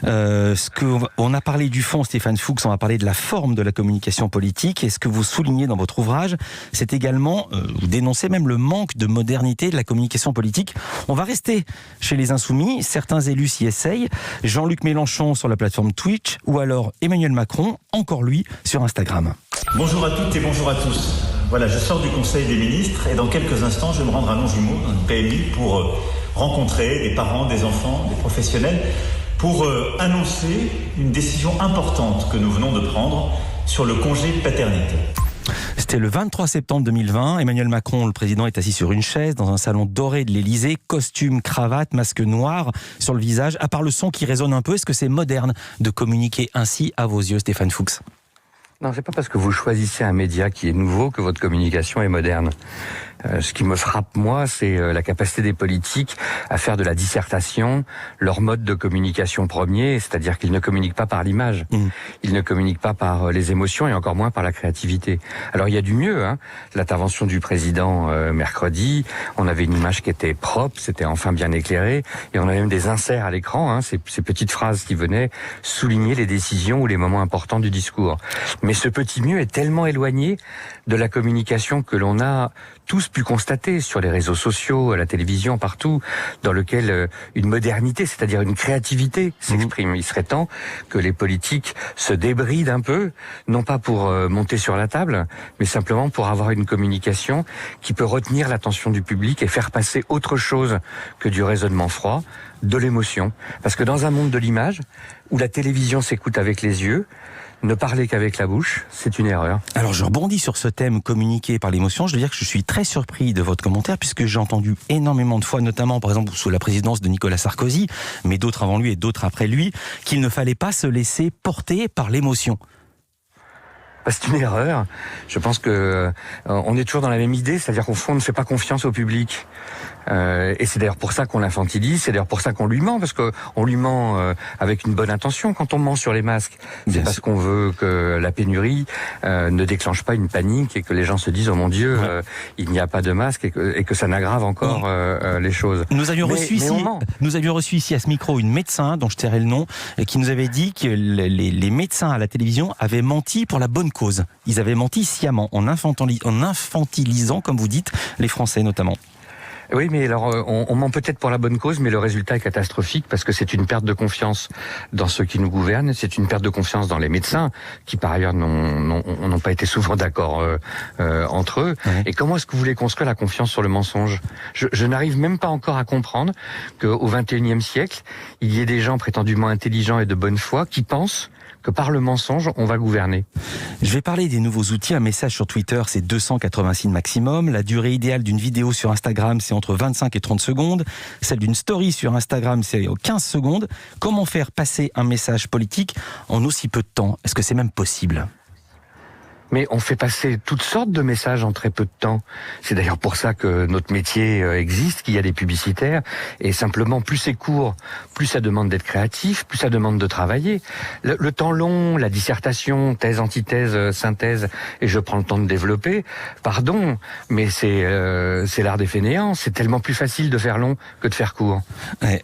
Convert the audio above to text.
On a parlé du fond, Stéphane Fuchs, on va parler de la forme de la communication politique. Et ce que vous soulignez dans votre ouvrage, c'est également, vous dénoncez même le manque de modernité de la communication politique. On va rester chez les Insoumis. Certains élus s'y essayent. Jean-Luc Mélenchon sur la plateforme Twitch ou alors Emmanuel Macron, encore lui, sur Instagram. Bonjour à toutes et bonjour à tous. Voilà, je sors du Conseil des ministres et dans quelques instants, je vais me rendre à Longjumeau, dans une PMI, pour rencontrer des parents, des enfants, des professionnels, pour annoncer une décision importante que nous venons de prendre sur le congé paternité. C'était le 23 septembre 2020. Emmanuel Macron, le président, est assis sur une chaise dans un salon doré de l'Élysée, costume, cravate, masque noir sur le visage. À part le son qui résonne un peu, est-ce que c'est moderne de communiquer ainsi à vos yeux, Stéphane Fuchs ? Non, c'est pas parce que vous choisissez un média qui est nouveau que votre communication est moderne. Ce qui me frappe, moi, c'est la capacité des politiques à faire de la dissertation leur mode de communication premier, c'est-à-dire qu'ils ne communiquent pas par l'image, ils ne communiquent pas par les émotions et encore moins par la créativité. Alors il y a du mieux, hein. L'intervention du président mercredi, on avait une image qui était propre, c'était enfin bien éclairé, et on avait même des inserts à l'écran, hein, ces petites phrases qui venaient souligner les décisions ou les moments importants du discours. Mais ce petit mieux est tellement éloigné de la communication que l'on a tous pu constater sur les réseaux sociaux, à la télévision, partout, dans lequel une modernité, c'est-à-dire une créativité s'exprime. Il serait temps que les politiques se débrident un peu, non pas pour monter sur la table, mais simplement pour avoir une communication qui peut retenir l'attention du public et faire passer autre chose que du raisonnement froid, de l'émotion. Parce que dans un monde de l'image, où la télévision s'écoute avec les yeux, ne parler qu'avec la bouche, c'est une erreur. Alors je rebondis sur ce thème communiqué par l'émotion. Je dois dire que je suis très surpris de votre commentaire puisque j'ai entendu énormément de fois, notamment par exemple sous la présidence de Nicolas Sarkozy, mais d'autres avant lui et d'autres après lui, qu'il ne fallait pas se laisser porter par l'émotion. C'est une erreur. Je pense que on est toujours dans la même idée, c'est-à-dire qu'au fond, on ne fait pas confiance au public. Et c'est d'ailleurs pour ça qu'on l'infantilise, c'est d'ailleurs pour ça qu'on lui ment, parce qu'on lui ment avec une bonne intention. Quand on ment sur les masques, c'est parce qu'on veut que la pénurie ne déclenche pas une panique et que les gens se disent « Oh mon Dieu, il n'y a pas de masque » et que ça n'aggrave encore les choses. Nous avions reçu ici à ce micro une médecin, dont je tairai le nom, qui nous avait dit que les médecins à la télévision avaient menti pour la bonne cause. Ils avaient menti sciemment, en infantilisant, comme vous dites, les Français notamment. Oui, mais alors on ment peut-être pour la bonne cause, mais le résultat est catastrophique parce que c'est une perte de confiance dans ceux qui nous gouvernent, c'est une perte de confiance dans les médecins qui par ailleurs n'ont pas été souvent d'accord entre eux. Ouais. Et comment est-ce que vous voulez construire la confiance sur le mensonge ? Je n'arrive même pas encore à comprendre qu'au XXIe siècle, il y ait des gens prétendument intelligents et de bonne foi qui pensent que par le mensonge, on va gouverner. Je vais parler des nouveaux outils. Un message sur Twitter, c'est 280 signes maximum. La durée idéale d'une vidéo sur Instagram, c'est entre 25 et 30 secondes. Celle d'une story sur Instagram, c'est 15 secondes. Comment faire passer un message politique en aussi peu de temps ? Est-ce que c'est même possible ? Mais on fait passer toutes sortes de messages en très peu de temps. C'est d'ailleurs pour ça que notre métier existe, qu'il y a des publicitaires. Et simplement, plus c'est court, plus ça demande d'être créatif, plus ça demande de travailler. Le temps long, la dissertation, thèse, antithèse, synthèse, et je prends le temps de développer. Pardon, mais c'est l'art des fainéants. C'est tellement plus facile de faire long que de faire court. Ouais,